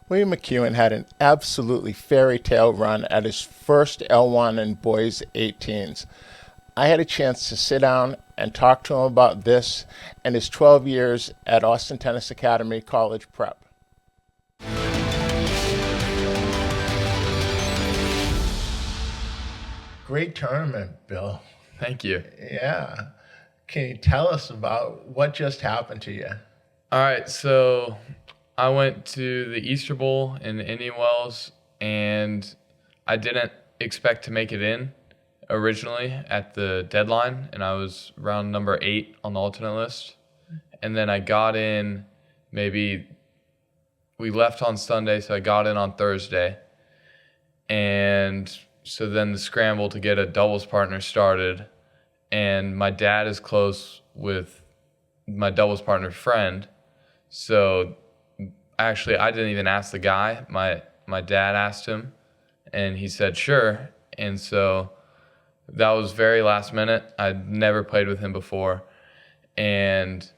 William McEwan had an absolutely fairy tale run at his first L1 in boys 18s. I had a chance to sit down and talk to him about this and his 12 years at Austin Tennis Academy College Prep. Great tournament, Bill. Thank you. Yeah. Can you tell us about what just happened to you? All right, so I went to the Easter Bowl in Indian Wells, and I didn't expect to make it in originally at the deadline, and I was round number 8 on the alternate list. And then I got in we left on Sunday, so I got in on Thursday. And so then the scramble to get a doubles partner started, and my dad is close with my doubles partner friend. So actually, I didn't even ask the guy. My dad asked him, and he said, sure. And so that was very last minute. I'd never played with him before. And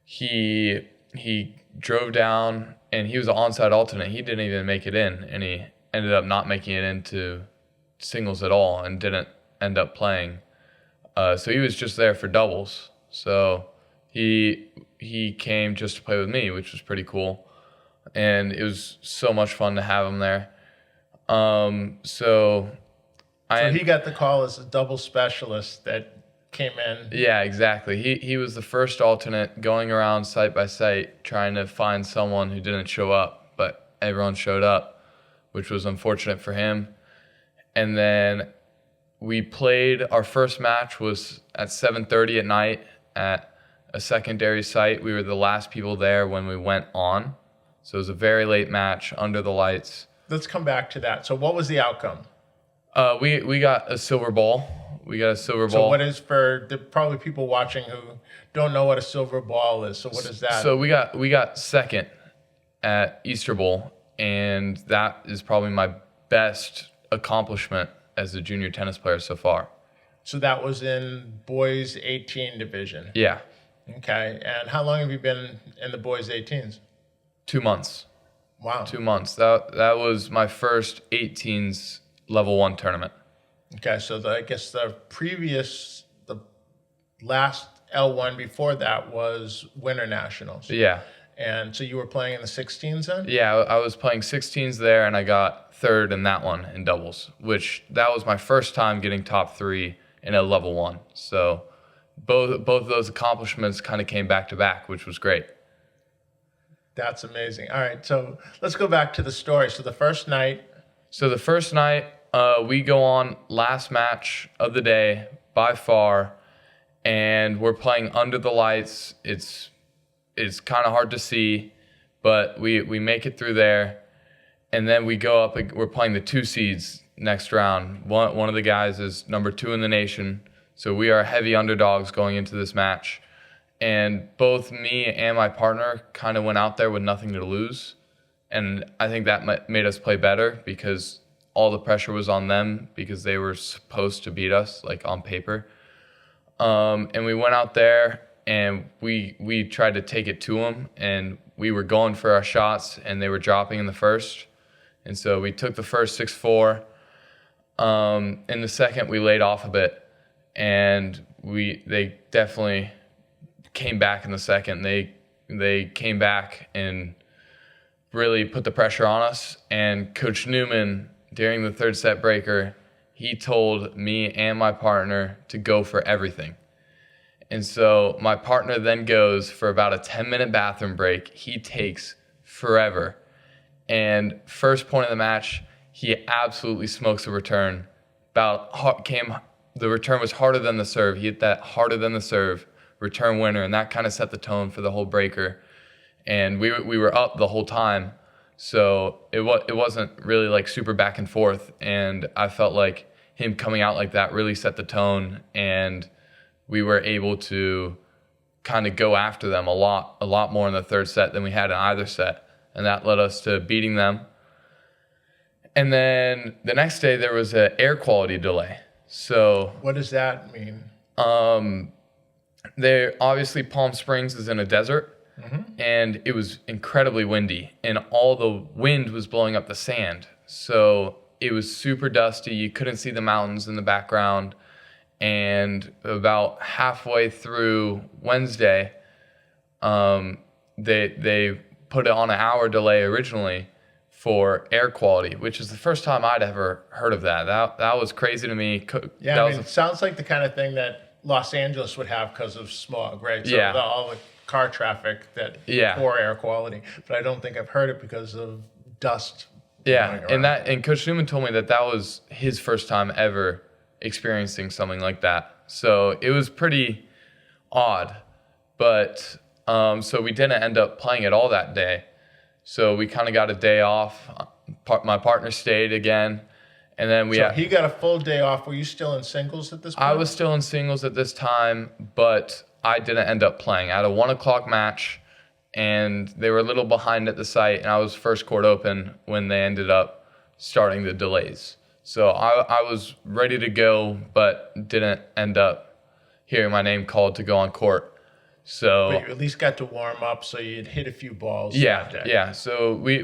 he drove down, and he was an onside alternate. He didn't even make it in, and he ended up not making it into singles at all and didn't end up playing. So he was just there for doubles. So he came just to play with me, which was pretty cool. And it was so much fun to have him there. So he got the call as a double specialist that came in. Yeah, exactly. He was the first alternate going around site by site trying to find someone who didn't show up, but everyone showed up, which was unfortunate for him. And then we played, our first match was at 7:30 at night at a secondary site. We were the last people there when we went on. So it was a very late match under the lights. Let's come back to that. So what was the outcome? We got a silver ball. So what is, for the probably people watching who don't know what a silver ball is, so what is that? So we got second at Easter Bowl, and that is probably my best accomplishment as a junior tennis player so far. So that was in boys 18 division. Yeah. Okay. And how long have you been in the boys 18s? 2 months. Wow. 2 months. That was my first 18s level 1 tournament. Okay. So I guess the last L1 before that was Winter Nationals. Yeah. And so you were playing in the 16s then? Yeah, I was playing 16s there, and I got third in that one in doubles, which that was my first time getting top 3 in a level 1. So both of those accomplishments kind of came back to back, which was great. That's amazing. All right, so let's go back to the story. So the first night, we go on last match of the day by far, and we're playing under the lights. It's kind of hard to see, but we make it through there, and then we go up. We're playing the 2 seeds next round. One of the guys is number 2 in the nation, so we are heavy underdogs going into this match. And both me and my partner kind of went out there with nothing to lose, and I think that made us play better because all the pressure was on them because they were supposed to beat us, like on paper. And we went out there, and we tried to take it to them, and we were going for our shots, and they were dropping in the first. And so we took the first 6-4. In the second, we laid off a bit, and they definitely came back in the second. They came back and really put the pressure on us. And Coach Newman, during the third set breaker, he told me and my partner to go for everything. And so my partner then goes for about a 10-minute bathroom break. He takes forever. And first point of the match, he absolutely smokes a return. The return was harder than the serve. He hit that harder than the serve return winner, and that kind of set the tone for the whole breaker. And we were up the whole time, so it wasn't really like super back and forth. And I felt like him coming out like that really set the tone, and we were able to kind of go after them a lot more in the third set than we had in either set, and that led us to beating them. And then the next day there was an air quality delay. So what does that mean? Obviously Palm Springs is in a desert, and it was incredibly windy, and all the wind was blowing up the sand. So it was super dusty. You couldn't see the mountains in the background. And about halfway through Wednesday, they put it on an hour delay originally for air quality, which is the first time I'd ever heard of that. That was crazy to me. Yeah, it sounds like the kind of thing that Los Angeles would have because of smog, right? So all the car traffic poor air quality. But I don't think I've heard it because of dust. Yeah, and Coach Newman told me that was his first time ever experiencing something like that. So it was pretty odd. But so we didn't end up playing it all that day. So we kind of got a day off. My partner stayed again. And then he got a full day off. Were you still in singles at this point? I was still in singles at this time, but I didn't end up playing. I had a 1:00 match, and they were a little behind at the site, and I was first court open when they ended up starting the delays. So I was ready to go, but didn't end up hearing my name called to go on court. So, but you at least got to warm up, so you'd hit a few balls. that day. Yeah. So we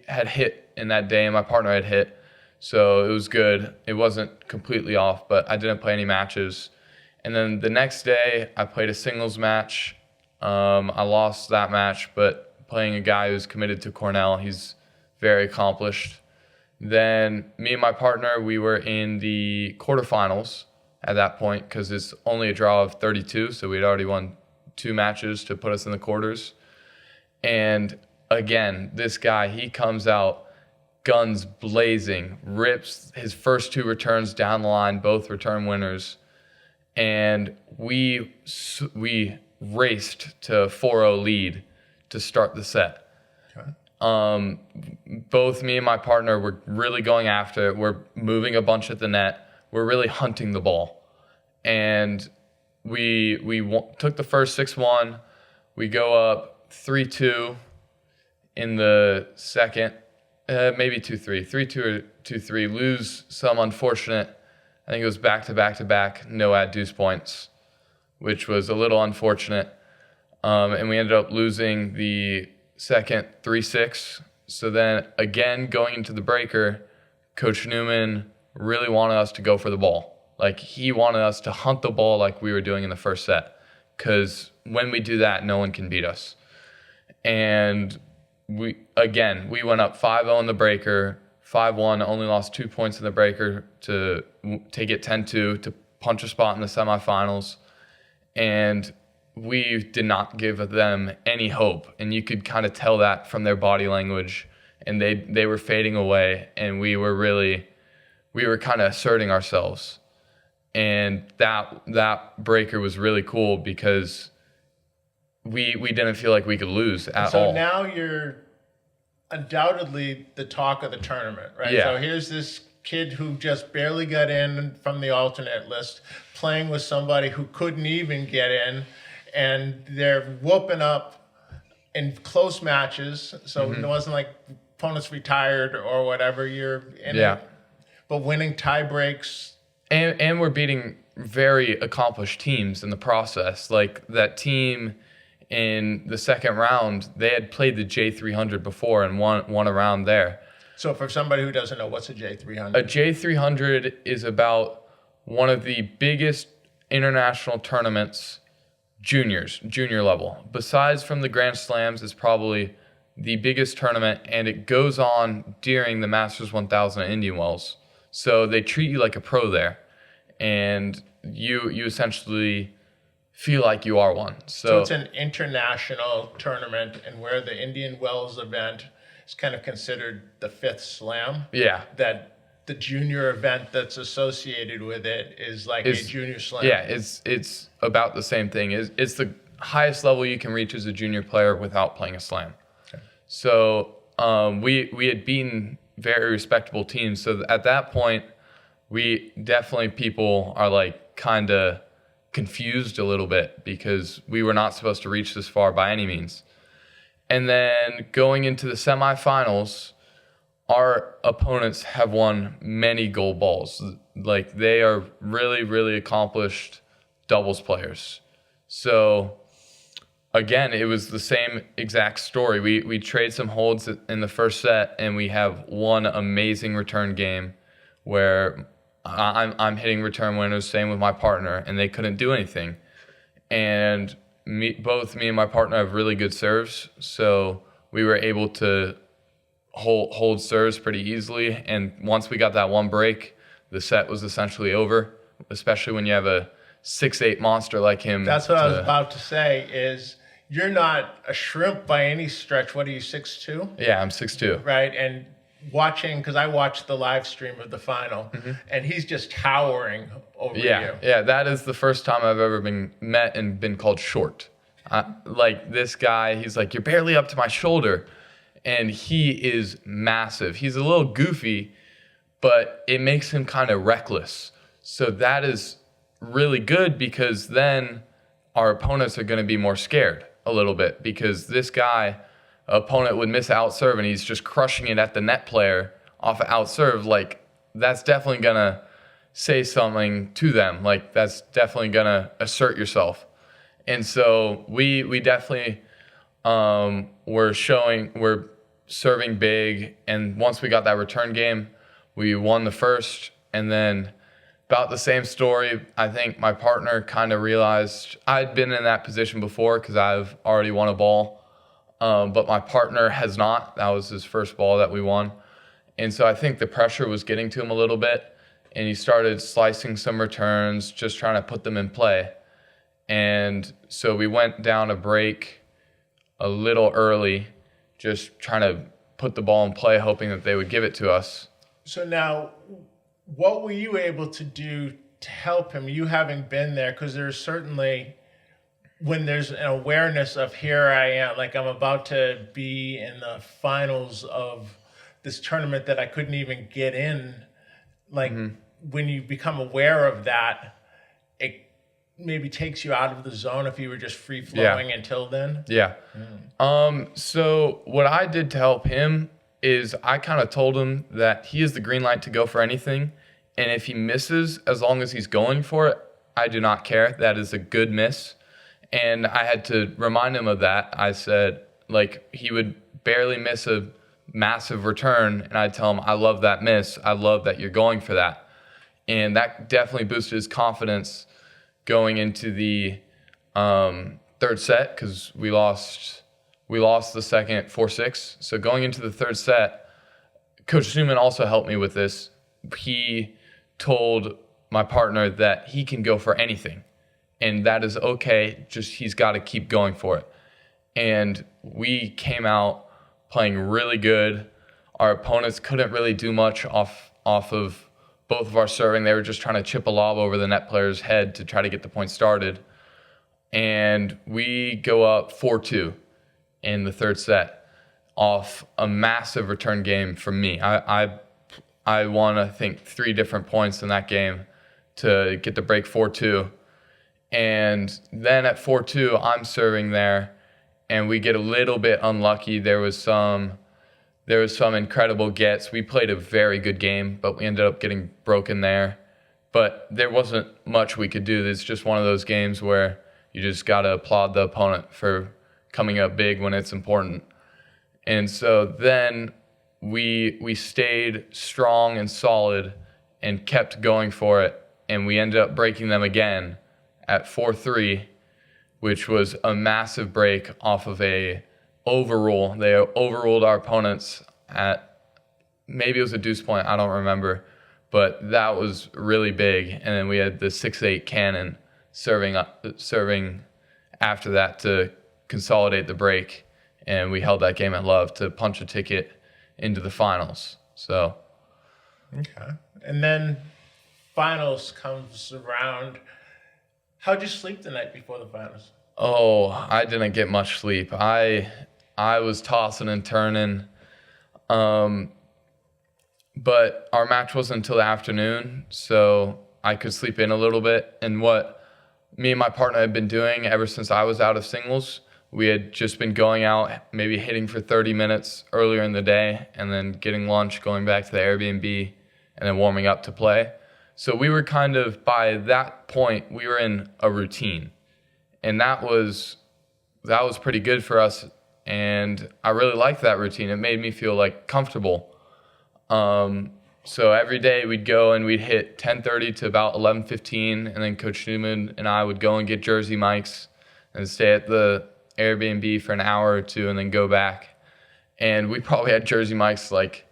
had hit in that day, and my partner had hit. So it was good. It wasn't completely off, but I didn't play any matches. And then the next day, I played a singles match. I lost that match, but playing a guy who's committed to Cornell, he's very accomplished. Then me and my partner, we were in the quarterfinals at that point because it's only a draw of 32, so we'd already won 2 matches to put us in the quarters. And again, this guy, he comes out guns blazing, rips his first 2 returns down the line, both return winners. And we raced to 4-0 lead to start the set. Okay. Both me and my partner were really going after it. We're moving a bunch at the net. We're really hunting the ball. And we took the first 6-1. We go up 3-2 in the second. Maybe 2-3, 3-2 or 2-3, lose some unfortunate, I think it was back-to-back, no add deuce points, which was a little unfortunate. And we ended up losing the second 3-6. So then again, going into the breaker, Coach Newman really wanted us to go for the ball. Like he wanted us to hunt the ball like we were doing in the first set. Because when we do that, no one can beat us. And we went up 5-0 in the breaker, 5-1, only lost 2 points in the breaker to take it 10-2 to punch a spot in the semifinals. And we did not give them any hope. And you could kind of tell that from their body language. And they were fading away. And we were kind of asserting ourselves. And that breaker was really cool because we didn't feel like we could lose at all. So now you're undoubtedly the talk of the tournament, right? Yeah. So here's this kid who just barely got in from the alternate list, playing with somebody who couldn't even get in, and they're whooping up in close matches. So it wasn't like opponents retired or whatever. You're in it, but winning tie breaks. And we're beating very accomplished teams in the process. Like that team in the second round, they had played the J300 before and won a round there. So for somebody who doesn't know, what's a J300? A J300 is about one of the biggest international tournaments, junior level. Besides from the Grand Slams, it's probably the biggest tournament, and it goes on during the Masters 1000 at Indian Wells. So they treat you like a pro there, and you essentially feel like you are one. So it's an international tournament, and where the Indian Wells event is kind of considered the 5th slam. Yeah. That the junior event that's associated with it is like a junior slam. Yeah, it's about the same thing. It's the highest level you can reach as a junior player without playing a slam. Okay. So we had beaten very respectable teams. So at that point, people are like kind of confused a little bit because we were not supposed to reach this far by any means. And then going into the semifinals, our opponents have won many gold balls. Like they are really, really accomplished doubles players. So again, it was the same exact story. We trade some holds in the first set, and we have one amazing return game where I'm hitting return winners, same with my partner, and they couldn't do anything. And both me and my partner have really good serves, so we were able to hold serves pretty easily. And once we got that one break, the set was essentially over, especially when you have a 6'8" monster like him. That's what I was about to say is you're not a shrimp by any stretch. What are you, 6'2"? Yeah, I'm 6'2". Right, and watching, because I watched the live stream of the final, and he's just towering over you. Yeah, that is the first time I've ever been met and been called short. Like this guy, he's like, you're barely up to my shoulder. And he is massive. He's a little goofy, but it makes him kind of reckless. So that is really good because then our opponents are going to be more scared a little bit because this guy, opponent would miss out serve and he's just crushing it at the net player off of out serve. Like that's definitely going to say something to them. Like that's definitely going to assert yourself. And so we definitely we're serving big, and once we got that return game, we won the first, and then about the same story. I think my partner kind of realized I'd been in that position before because I've already won a ball, but my partner has not. That was his first ball that we won, and so I think the pressure was getting to him a little bit, and he started slicing some returns, just trying to put them in play, and so we went down a break a little early, just trying to put the ball in play, hoping that they would give it to us. So now, what were you able to do to help him, you having been there? Because there's certainly, when there's an awareness of here I am, like I'm about to be in the finals of this tournament that I couldn't even get in, like when you become aware of that, it maybe takes you out of the zone if you were just free flowing until then. Yeah. So what I did to help him is I kind of told him that he has the green light to go for anything. And if he misses, as long as he's going for it, I do not care. That is a good miss. And I had to remind him of that. I said, like, he would barely miss a massive return. And I'd tell him, I love that miss. I love that you're going for that. And that definitely boosted his confidence going into the third set because we lost the second 4-6. So going into the third set, Coach Newman also helped me with this. He told my partner that he can go for anything, and that is okay. Just he's got to keep going for it. And we came out playing really good. Our opponents couldn't really do much off of both of our serving. They were just trying to chip a lob over the net player's head to try to get the point started. And we go up 4-2 in the third set off a massive return game from me. I won, I think, 3 different points in that game to get the break 4-2. And then at 4-2, I'm serving there, and we get a little bit unlucky. There was some incredible gets. We played a very good game, but we ended up getting broken there. But there wasn't much we could do. It's just one of those games where you just got to applaud the opponent for coming up big when it's important. And so then we stayed strong and solid and kept going for it. And we ended up breaking them again at 4-3, which was a massive break off of a overrule. They overruled our opponents at, maybe it was a deuce point, I don't remember, but that was really big. And then we had the 6-8 cannon serving after that to consolidate the break, and we held that game at love to punch a ticket into the finals. So okay. And then finals comes around. How'd you sleep the night before the finals? Oh, I didn't get much sleep. I was tossing and turning. But our match wasn't until the afternoon, so I could sleep in a little bit. And what me and my partner had been doing ever since I was out of singles, we had just been going out, maybe hitting for 30 minutes earlier in the day, and then getting lunch, going back to the Airbnb, and then warming up to play. So we were kind of, by that point, we were in a routine. And that was that was pretty good for us, and I really liked that routine. It made me feel like comfortable. So every day we'd go and we'd hit 10:30 to about 11:15, and then Coach Newman and I would go and get jersey mics and stay at the Airbnb for an hour or two, and then go back. And we probably had jersey mics like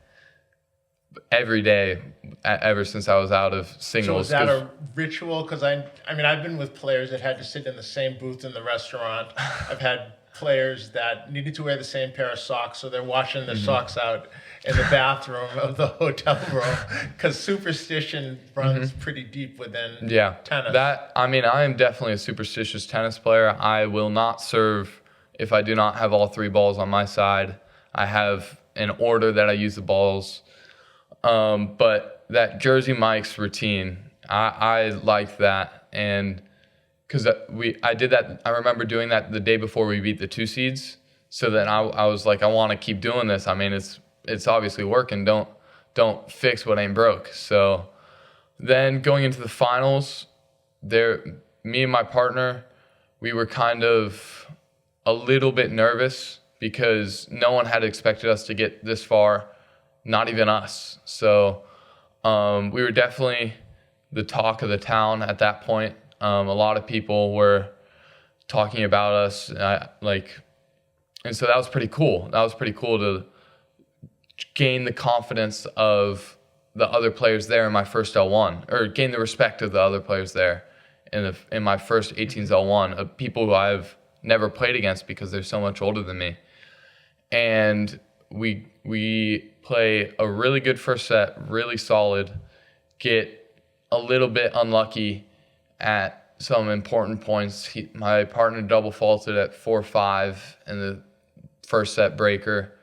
every day ever since I was out of singles. So is that a ritual? Because I mean, I've been with players that had to sit in the same booth in the restaurant. I've had players that needed to wear the same pair of socks, so they're washing their socks out in the bathroom of the hotel room, because superstition runs pretty deep within tennis. I am definitely a superstitious tennis player. I will not serve if I do not have all three balls on my side. I have an order that I use the balls. But that jersey mics routine, I like that, and because I did that. I remember doing that the day before we beat the 2 seeds. So then I was like, I want to keep doing this. I mean, it's obviously working. Don't fix what ain't broke. So then going into the finals, me and my partner, we were kind of a little bit nervous because no one had expected us to get this far, not even us. So we were definitely the talk of the town at that point. A lot of people were talking about us, and so that was pretty cool. That was pretty cool to gain the confidence of the other players there in my first L1, or gain the respect of the other players there in my first 18s L1, of people who I've never played against because they're so much older than me. And we play a really good first set, really solid, get a little bit unlucky at some important points. My partner double faulted at 4-5 in the first set breaker.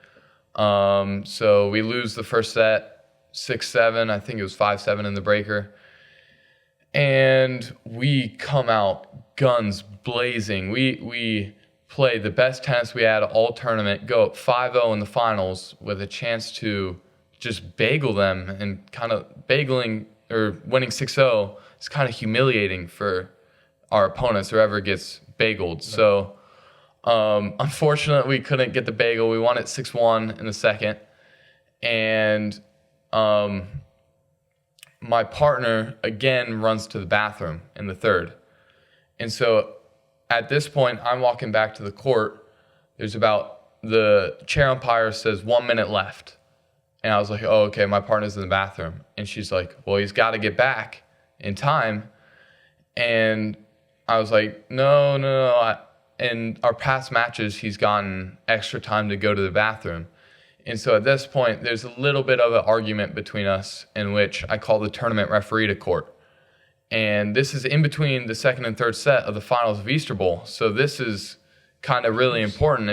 So we lose the first set 6-7. I think it was 5-7 in the breaker. And we come out guns blazing. We play the best tennis we had all tournament, go up 5-0 in the finals with a chance to just bagel them, and kind of bageling or winning 6-0 is kind of humiliating for our opponents, whoever gets bageled. So unfortunately, we couldn't get the bagel. We won it 6-1 in the second. And my partner, again, runs to the bathroom in the third. And so at this point, I'm walking back to the court. The chair umpire says 1 minute left. And I was like, oh, okay, my partner's in the bathroom. And she's like, well, he's got to get back in time. And I was like, no. In our past matches, he's gotten extra time to go to the bathroom. And so at this point, there's a little bit of an argument between us, in which I call the tournament referee to court. And this is in between the second and third set of the finals of Easter Bowl. So this is kind of really important.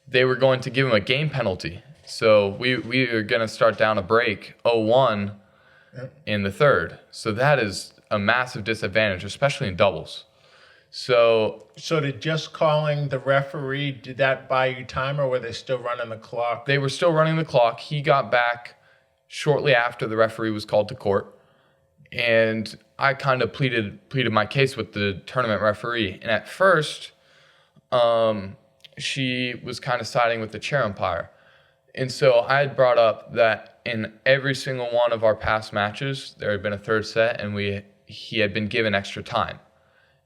They were going to give him a game penalty. So we are going to start down a break 0-1 in the third. So that is a massive disadvantage, especially in doubles. So did just calling the referee, did that buy you time, or were they still running the clock? They were still running the clock. He got back shortly after the referee was called to court. And I kind of pleaded my case with the tournament referee. And at first, she was kind of siding with the chair umpire. And so I had brought up that in every single one of our past matches, there had been a third set, and he had been given extra time.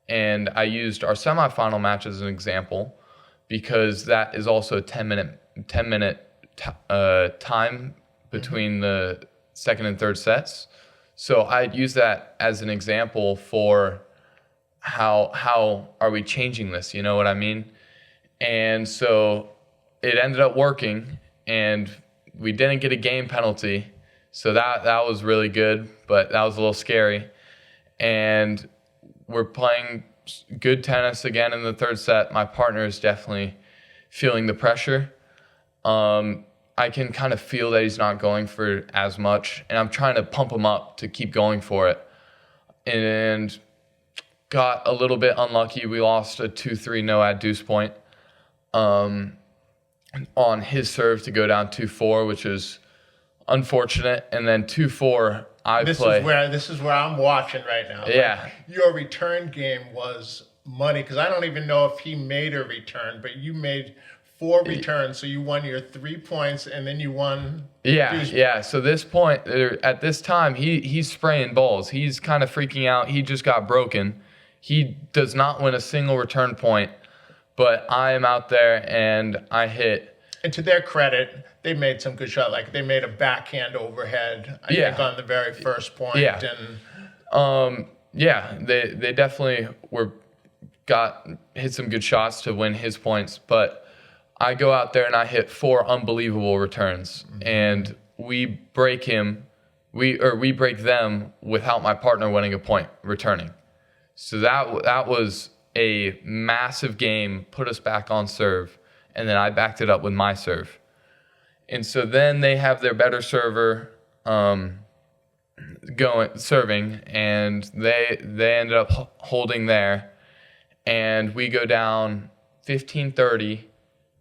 And I used our semifinal match as an example, because that is also a 10-minute time between the second and third sets. So I'd use that as an example for how are we changing this, you know what I mean? And so it ended up working, and we didn't get a game penalty. So that was really good, but that was a little scary. And we're playing good tennis again in the third set. My partner is definitely feeling the pressure. I can kind of feel that he's not going for as much, and I'm trying to pump him up to keep going for it. And got a little bit unlucky. We lost a 2-3 no-ad deuce point on his serve to go down 2-4, which is unfortunate. And then 2-4, This is where I'm watching right now. Yeah. Like, your return game was money, because I don't even know if he made a return, but you made 4 returns, so you won your 3 points, and then you won. Yeah. So at this time, he's spraying balls. He's kind of freaking out. He just got broken. He does not win a single return point, but I am out there and I hit. And to their credit, they made some good shots. Like they made a backhand overhead, I think, on the very first point. Yeah. And they definitely hit some good shots to win his points, but I go out there and I hit 4 unbelievable returns, and we break them without my partner winning a point returning. So that was a massive game, put us back on serve, and then I backed it up with my serve. And so then they have their better server serving, and they ended up holding there, and we go down 15-30,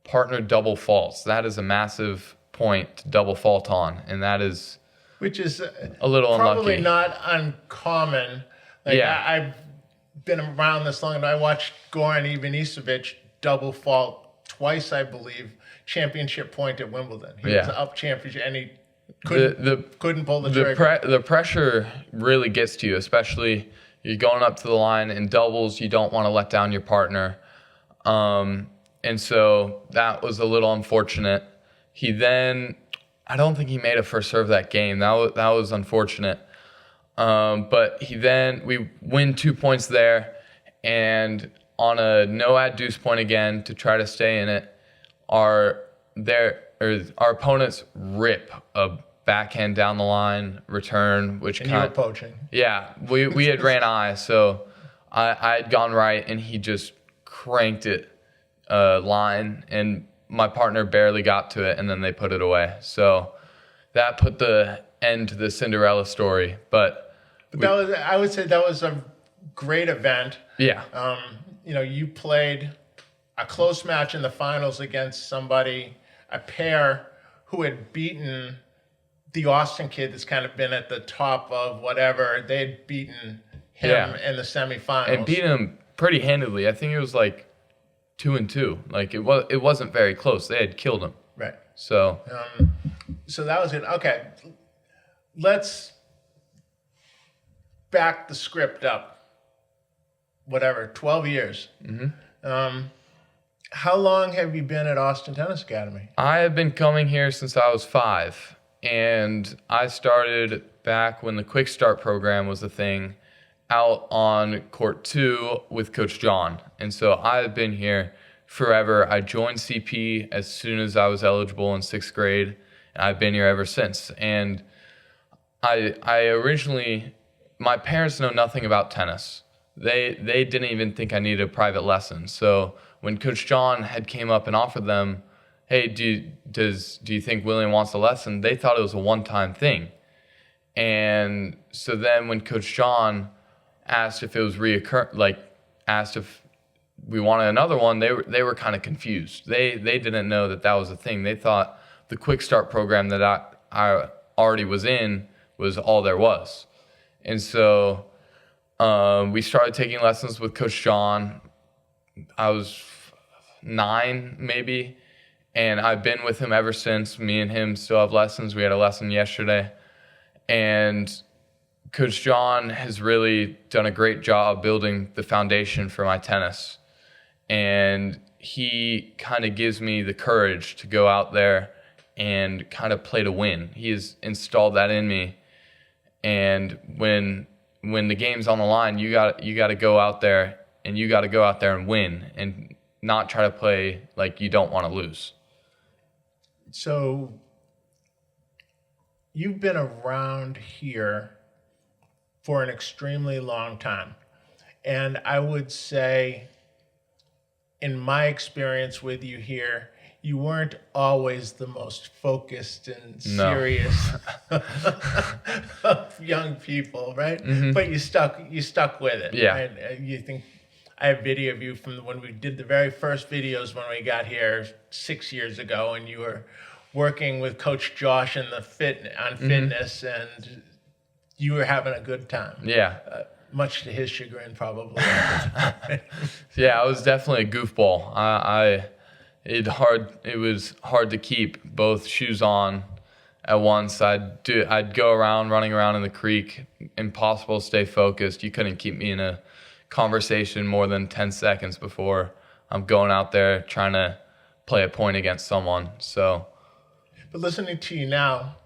partner double faults. That is a massive point to double fault on, and that is which is a little probably unlucky. Not uncommon. Like I've been around this long, and I watched Goran Ivanisevic double fault twice, I believe, championship point at Wimbledon. He was up championship, and he couldn't pull the trigger. The pressure really gets to you, especially you're going up to the line in doubles. You don't want to let down your partner. And so that was a little unfortunate. I don't think he made a first serve that game. That was unfortunate. But we win 2 points there, and on a no ad deuce point again to try to stay in it, our opponents rip a backhand down the line return, which and you were poaching. Yeah, we had ran eye, so I had gone right, and he just cranked it line, and my partner barely got to it, and then they put it away. So that put the end to the Cinderella story. But I would say that was a great event. Yeah. You played a close match in the finals against a pair who had beaten the Austin kid that's kind of been at the top of whatever. They had beaten him in the semifinals. And beat him pretty handedly. I think it was like 2-2. Like it wasn't very close. They had killed him. Right. So that was it. Okay. Let's back the script up. 12 years. Mm-hmm. How long have you been at Austin Tennis Academy? I have been coming here since I was 5. And I started back when the QuickStart program was a thing, out on court 2 with Coach John. And so I've been here forever. I joined CP as soon as I was eligible in 6th grade, and I've been here ever since. And my parents know nothing about tennis. They didn't even think I needed a private lesson. So when Coach John had came up and offered them, hey, do you think William wants a lesson? They thought it was a one-time thing. And so then when Coach John asked if it was asked if we wanted another one, they were kind of confused. They didn't know that was a thing. They thought the QuickStart program that I already was in was all there was. And so we started taking lessons with Coach John. I was 9 maybe, and I've been with him ever since. Me and him still have lessons. We had a lesson yesterday. And Coach John has really done a great job building the foundation for my tennis. And he kind of gives me the courage to go out there and kind of play to win. He has installed that in me. And when the game's on the line, you got to go out there, and you got to go out there and win, and not try to play like you don't want to lose. So you've been around here for an extremely long time. And I would say, in my experience with you here, you weren't always the most focused and serious of young people, right? Mm-hmm. But you stuck with it. Yeah. Right? You think I have video of you from when we did the very first videos when we got here 6 years ago, and you were working with Coach Josh on fitness, and you were having a good time. Yeah. much to his chagrin, probably. Yeah, I was definitely a goofball. It was hard to keep both shoes on at once. I'd go around running around in the creek, impossible to stay focused. You couldn't keep me in a conversation more than 10 seconds before I'm going out there trying to play a point against someone. So, but listening to you now,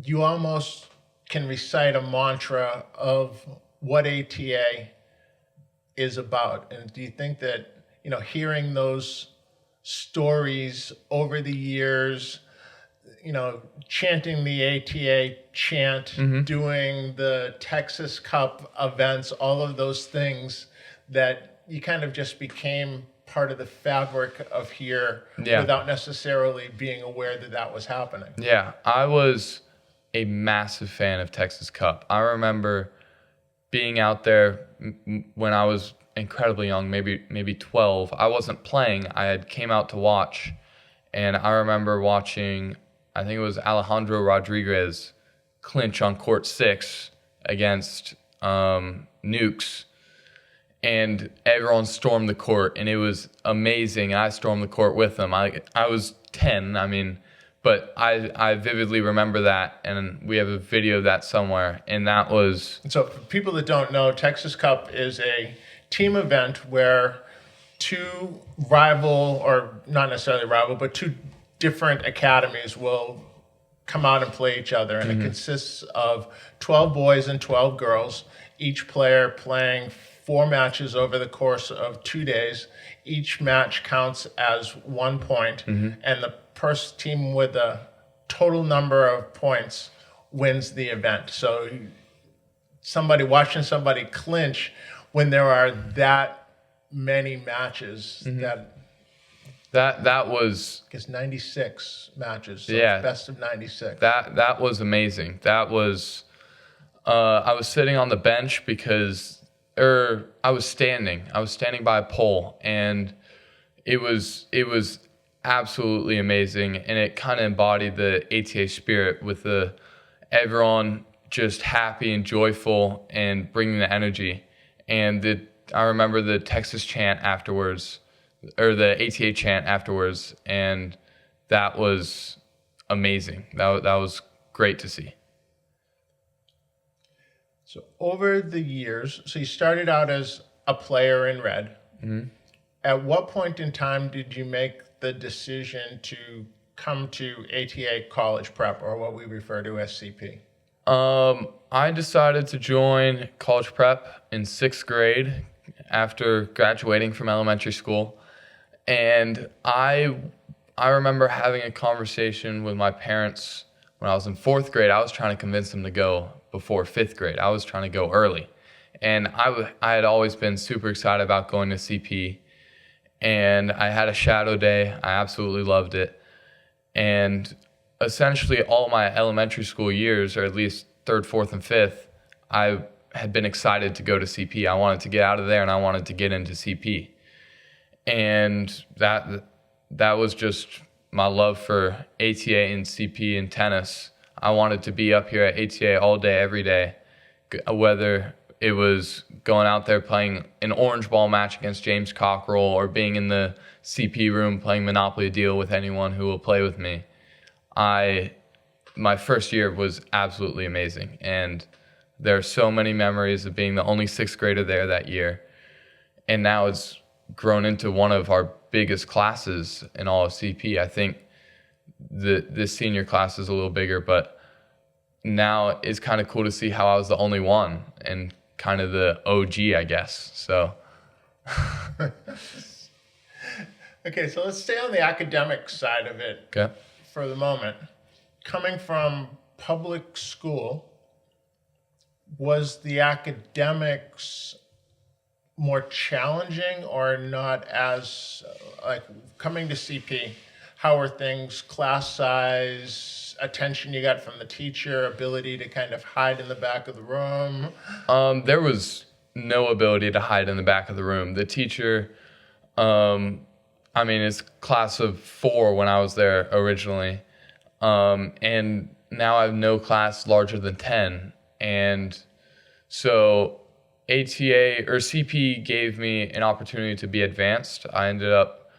you almost can recite a mantra of what ATA is about. And do you think that, hearing those stories over the years, chanting the ATA chant, doing the Texas Cup events, all of those things, that you kind of just became part of the fabric of here without necessarily being aware that that was happening? Yeah, I was a massive fan of Texas Cup. I remember being out there when I was incredibly young, maybe 12. I wasn't playing. I had came out to watch, and I remember watching, I think it was Alejandro Rodriguez clinch on court 6 against Nukes, and everyone stormed the court, and it was amazing. I stormed the court with them. I was 10, but I vividly remember that, and we have a video of that somewhere, and that was... So for people that don't know, Texas Cup is a team event where two rival, or not necessarily rival, but two different academies will come out and play each other, and it consists of 12 boys and 12 girls, each player playing 4 matches over the course of 2 days. Each match counts as 1 point, and the first team with the total number of points wins the event. So watching somebody clinch when there are that many matches, that was... I guess 96 matches, so yeah, it's best of 96. That was amazing. That was... I was sitting on the bench I was standing by a pole, and it was absolutely amazing, and it kind of embodied the ATA spirit with everyone just happy and joyful and bringing the energy. And I remember the Texas chant afterwards, or the ATA chant afterwards, and that was amazing. That was great to see. So over the years, you started out as a player in red. At what point in time did you make the decision to come to ATA college prep, or what we refer to as CP? I decided to join college prep in 6th grade after graduating from elementary school. And I remember having a conversation with my parents when I was in 4th grade. I was trying to convince them to go before 5th grade. I was trying to go early. And I had always been super excited about going to CP. And I had a shadow day. I absolutely loved it. And essentially all my elementary school years, or at least 3rd, 4th, and 5th, I had been excited to go to CP. I wanted to get out of there, and I wanted to get into CP. And that was just my love for ATA and CP and tennis. I wanted to be up here at ATA all day, every day, whether it was going out there playing an orange ball match against James Cockrell, or being in the CP room playing Monopoly Deal with anyone who will play with me. My first year was absolutely amazing, and there are so many memories of being the only 6th grader there that year. And now it's grown into one of our biggest classes in all of CP. I think this senior class is a little bigger, but now it's kind of cool to see how I was the only one and kind of the OG, I guess. So. Okay, so let's stay on the academic side of it for the moment. Coming from public school, was the academics more challenging or not as, like coming to CP, how were things, class size, attention you got from the teacher, ability to kind of hide in the back of the room? There was no ability to hide in the back of the room. The teacher, it's class of 4 when I was there originally. And now I have no class larger than 10. And So ATA or CP gave me an opportunity to be advanced. I ended up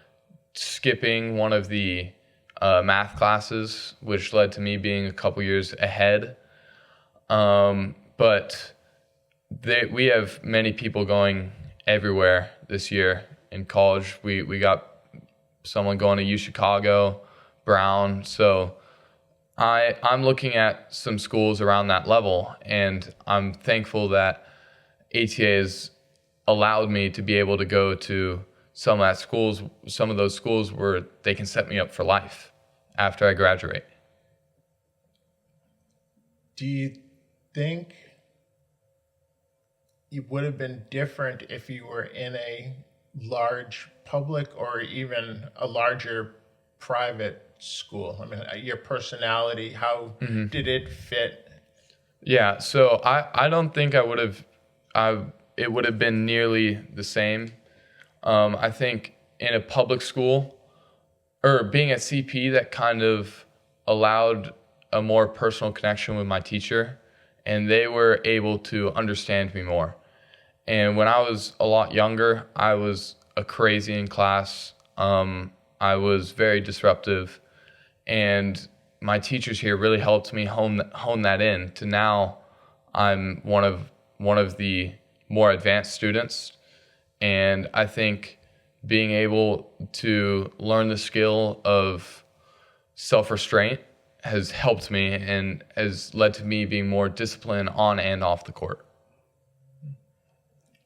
skipping one of the math classes, which led to me being a couple years ahead. But we have many people going everywhere this year in college. We got someone going to U Chicago, Brown. So I'm looking at some schools around that level, and I'm thankful that ATA has allowed me to be able to go to some of those schools where they can set me up for life after I graduate. Do you think it would have been different if you were in a large public or even a larger private school? I mean, your personality, how did it fit? Yeah, so I don't think it would have been nearly the same. I think in a public school or being at CP, that kind of allowed a more personal connection with my teacher, and they were able to understand me more. And when I was a lot younger, I was a crazy in class. I was very disruptive, and my teachers here really helped me hone that in to now I'm one of the more advanced students. And I think being able to learn the skill of self-restraint has helped me and has led to me being more disciplined on and off the court.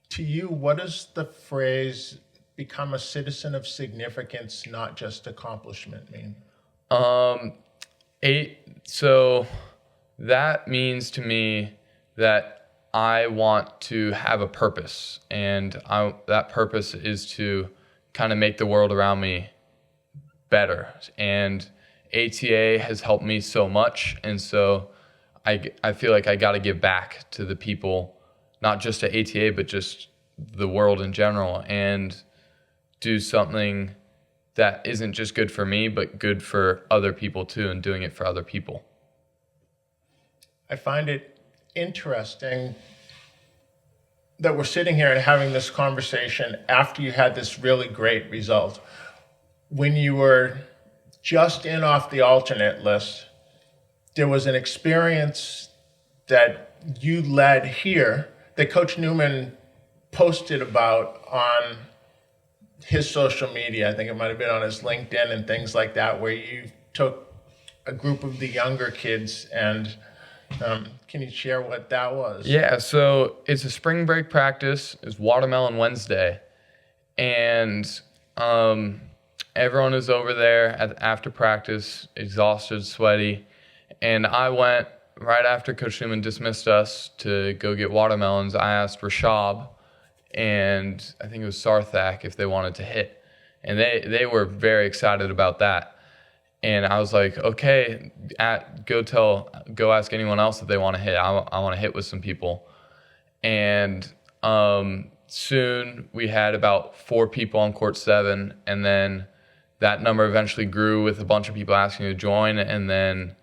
To you, what does the phrase become a citizen of significance, not just accomplishment mean? So that means to me that I want to have a purpose, and that purpose is to kind of make the world around me better. And ATA has helped me so much, and so I feel like I got to give back to the people, not just at ATA, but just the world in general, and do something that isn't just good for me, but good for other people too, and doing it for other people. I find it interesting that we're sitting here and having this conversation after you had this really great result. When you were just in off the alternate list, there was an experience that you led here that Coach Newman posted about on his social media. I think it might have been on his LinkedIn and things like that, where you took a group of the younger kids and can you share what that was? Yeah, so it's a spring break practice. It's Watermelon Wednesday. And everyone is over there after practice, exhausted, sweaty. And I went right after Coach Newman dismissed us to go get watermelons. I asked Rashab and I think it was Sarthak if they wanted to hit. And they were very excited about that. And I was like, okay, go ask anyone else if they want to hit. I want to hit with some people. And soon we had about 4 people on court 7, and then that number eventually grew with a bunch of people asking to join, and then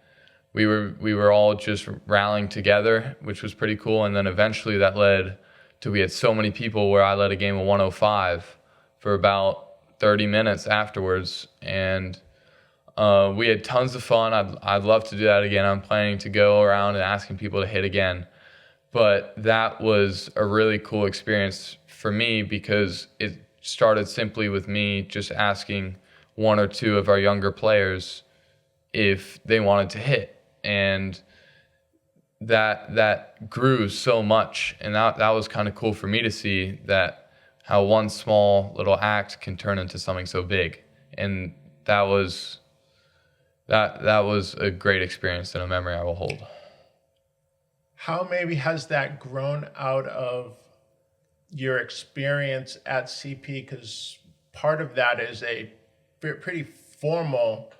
we were all just rallying together, which was pretty cool. And then eventually that led to we had so many people where I led a game of 105 for about 30 minutes afterwards, and we had tons of fun. I'd love to do that again. I'm planning to go around and asking people to hit again. But that was a really cool experience for me because it started simply with me just asking 1 or 2 of our younger players if they wanted to hit. And that grew so much. And that was kind of cool for me to see that how one small little act can turn into something so big. And that was a great experience and a memory I will hold. How maybe has that grown out of your experience at CP? Because part of that is a pretty formal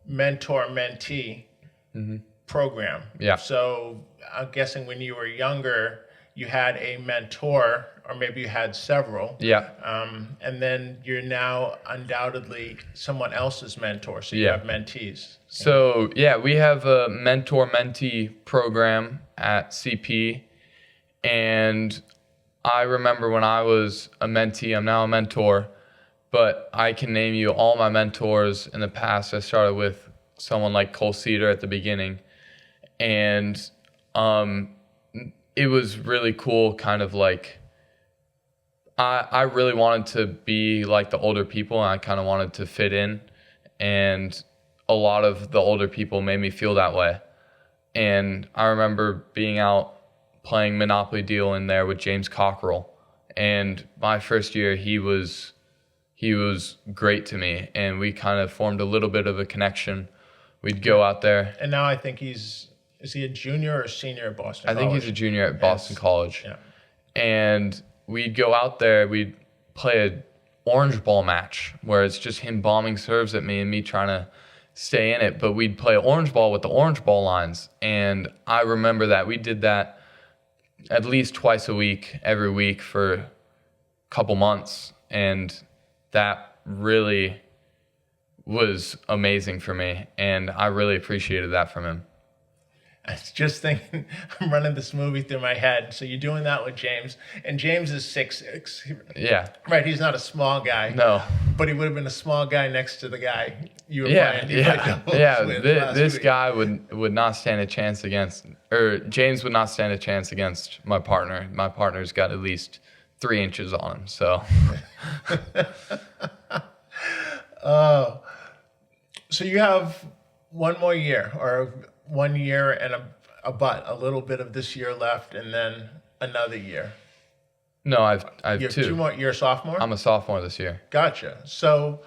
mentor-mentee program. Yeah. So I'm guessing when you were younger, you had a mentor, or maybe you had several. Yeah. And then you're now undoubtedly someone else's mentor, so you have mentees. So, yeah, we have a mentor-mentee program at CP, And I remember when I was a mentee, I'm now a mentor, but I can name you all my mentors in the past. I started with someone like Cole Cedar at the beginning, and it was really cool, kind of like, I really wanted to be like the older people, and I kind of wanted to fit in, and a lot of the older people made me feel that way. And I remember being out playing Monopoly Deal in there with James Cockrell, and my first year he was great to me, and we kind of formed a little bit of a connection. We'd go out there. And now I think is he a junior or a senior at Boston College? I think he's a junior at Boston College. Yeah. And we'd go out there, we'd play a orange ball match where it's just him bombing serves at me and me trying to stay in it. But we'd play orange ball with the orange ball lines. And I remember that we did that at least twice a week, every week for a couple months. And that really was amazing for me. And I really appreciated that from him. I was just thinking, I'm running this movie through my head. So you're doing that with James, and James is 6'6". Yeah. Right, he's not a small guy. No. But he would have been a small guy next to the guy you were Yeah, playing. This guy would not stand a chance against, or James would not stand a chance against my partner. My partner's got at least 3 inches on him, so. So you have one more year, or 1 year and a little bit of this year left, and then another year. No, I've You have two more. You're a sophomore? I'm a sophomore this year. Gotcha. So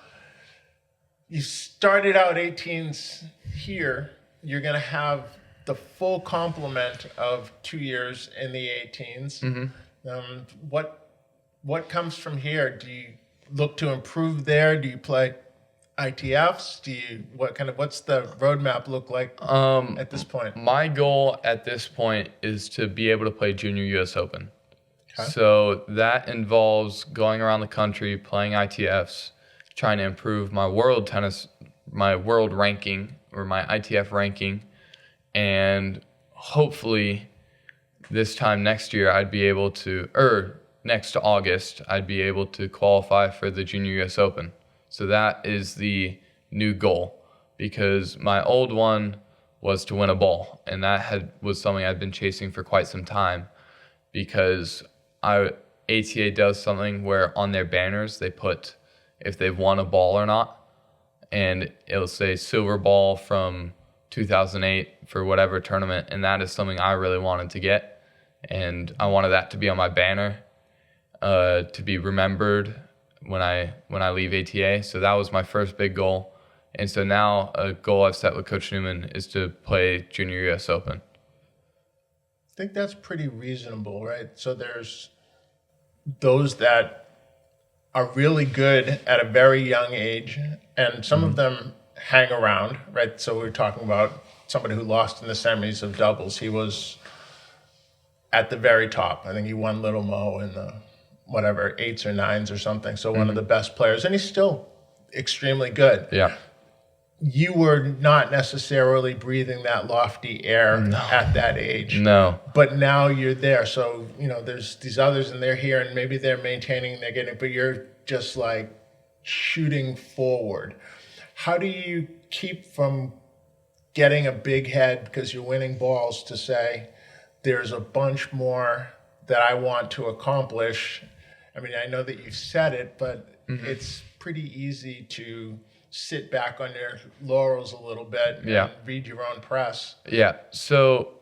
you started out 18s here. You're going to have the full complement of 2 years in the 18s. Mm-hmm. What comes from here? Do you look to improve there? Do you play ITFs? What's the roadmap look like at this point? My goal at this point is to be able to play Junior US Open. Okay. So that involves going around the country, playing ITFs, trying to improve my world ranking, or my ITF ranking, and hopefully this time next year next August, I'd be able to qualify for the Junior US Open. So that is the new goal, because my old one was to win a ball, and that was something I'd been chasing for quite some time, because ATA does something where on their banners they put if they've won a ball or not, and it'll say silver ball from 2008 for whatever tournament, and that is something I really wanted to get, and I wanted that to be on my banner, to be remembered when I leave ATA. So that was my first big goal. And so now a goal I've set with Coach Newman is to play Junior US Open. I think that's pretty reasonable, right? So there's those that are really good at a very young age, and some of them hang around, right? So we're talking about somebody who lost in the semis of doubles. He was at the very top. I think he won Little Mo in the 8s or 9s or something. So one of the best players, and he's still extremely good. Yeah. You were not necessarily breathing that lofty air at that age. No. But now you're there. So, there's these others, and they're here, and maybe they're maintaining, they're getting, but you're just like shooting forward. How do you keep from getting a big head because you're winning balls to say, there's a bunch more that I want to accomplish? I mean, I know that you've said it, but it's pretty easy to sit back on your laurels a little bit and read your own press. Yeah. So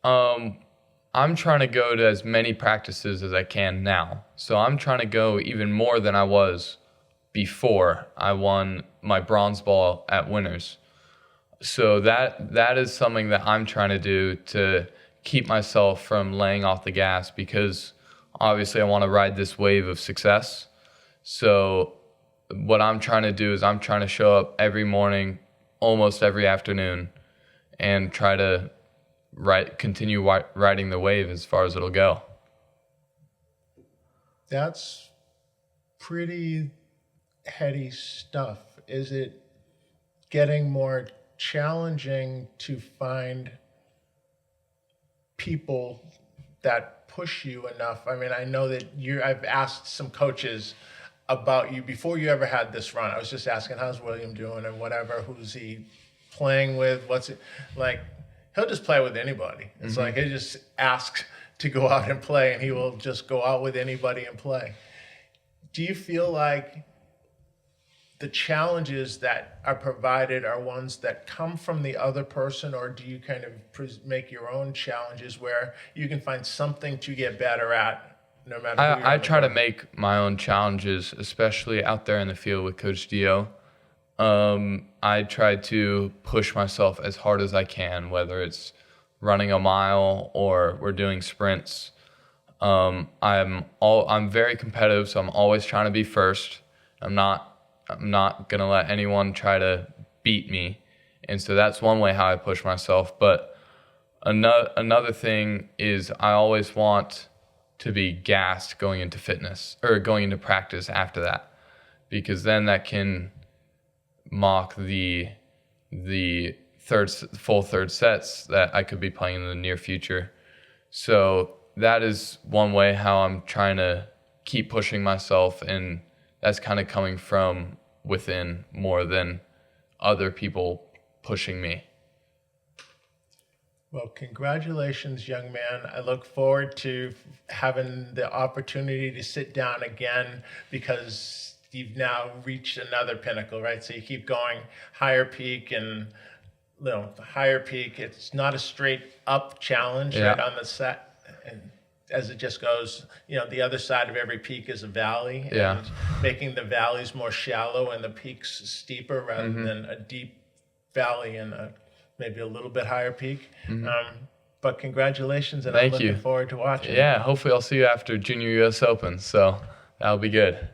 I'm trying to go to as many practices as I can now. So I'm trying to go even more than I was before I won my bronze ball at Winners. So that is something that I'm trying to do to keep myself from laying off the gas, because obviously I want to ride this wave of success. So what I'm trying to do is I'm trying to show up every morning, almost every afternoon, and try to continue riding the wave as far as it'll go. That's pretty heady stuff. Is it getting more challenging to find people that push you enough? I mean, I know that I've asked some coaches about you before you ever had this run. I was just asking, how's William doing and whatever, who's he playing with, what's it like? He'll just play with anybody. It's like he just asks to go out and play, and he will just go out with anybody and play. Do you feel like the challenges that are provided are ones that come from the other person, or do you kind of make your own challenges where you can find something to get better at no matter who you're I try to make my own challenges, especially out there in the field with Coach Dio. I try to push myself as hard as I can, whether it's running a mile or we're doing sprints. I'm very competitive, so I'm always trying to be first. I'm not gonna let anyone try to beat me, and so that's one way how I push myself. But another thing is I always want to be gassed going into fitness or going into practice after that, because then that can mock the full third sets that I could be playing in the near future. So that is one way how I'm trying to keep pushing myself, and that's kind of coming from within more than other people pushing me. Well, congratulations, young man. I look forward to having the opportunity to sit down again, because you've now reached another pinnacle, right? So you keep going higher peak and higher peak. It's not a straight up challenge, right, on the set. And as it just goes, the other side of every peak is a valley, and making the valleys more shallow and the peaks steeper rather than a deep valley and maybe a little bit higher peak. But congratulations, and I'm looking forward to watching. Yeah, hopefully I'll see you after Junior US Open, so that'll be good.